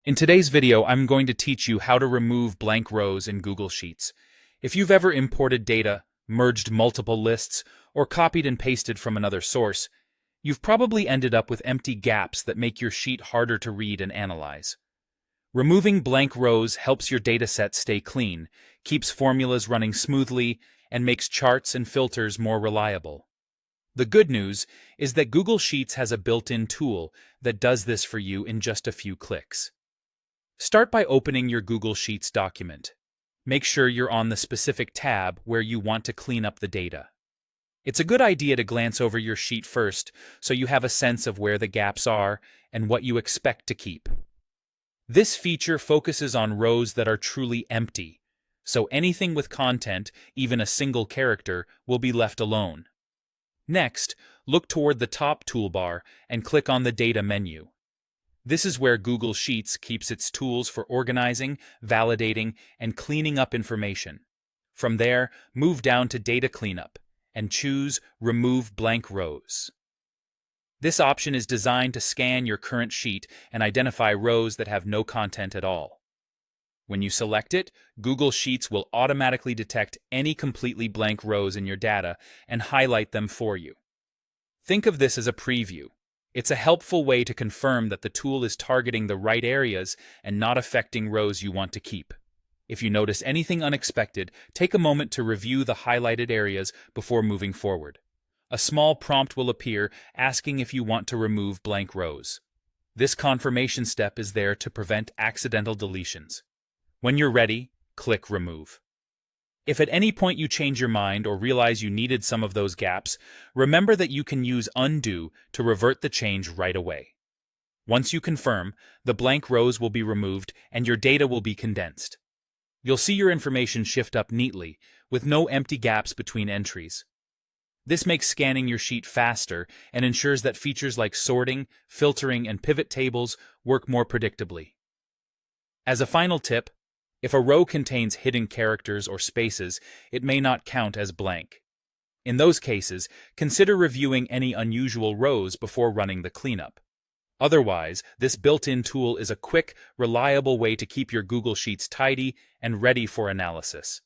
In today's video, I'm going to teach you how to remove blank rows in Google Sheets. If you've ever imported data, merged multiple lists, or copied and pasted from another source, you've probably ended up with empty gaps that make your sheet harder to read and analyze. Removing blank rows helps your dataset stay clean, keeps formulas running smoothly, and makes charts and filters more reliable. The good news is that Google Sheets has a built-in tool that does this for you in just a few clicks. Start by opening your Google Sheets document. Make sure you're on the specific tab where you want to clean up the data. It's a good idea to glance over your sheet first so you have a sense of where the gaps are and what you expect to keep. This feature focuses on rows that are truly empty, so anything with content, even a single character, will be left alone. Next, look toward the top toolbar and click on the Data menu. This is where Google Sheets keeps its tools for organizing, validating, and cleaning up information. From there, move down to Data Cleanup and choose Remove Blank Rows. This option is designed to scan your current sheet and identify rows that have no content at all. When you select it, Google Sheets will automatically detect any completely blank rows in your data and highlight them for you. Think of this as a preview. It's a helpful way to confirm that the tool is targeting the right areas and not affecting rows you want to keep. If you notice anything unexpected, take a moment to review the highlighted areas before moving forward. A small prompt will appear asking if you want to remove blank rows. This confirmation step is there to prevent accidental deletions. When you're ready, click Remove. If at any point you change your mind or realize you needed some of those gaps, remember that you can use Undo to revert the change right away. Once you confirm, the blank rows will be removed and your data will be condensed. You'll see your information shift up neatly, with no empty gaps between entries. This makes scanning your sheet faster and ensures that features like sorting, filtering, and pivot tables work more predictably. As a final tip, if a row contains hidden characters or spaces, it may not count as blank. In those cases, consider reviewing any unusual rows before running the cleanup. Otherwise, this built-in tool is a quick, reliable way to keep your Google Sheets tidy and ready for analysis.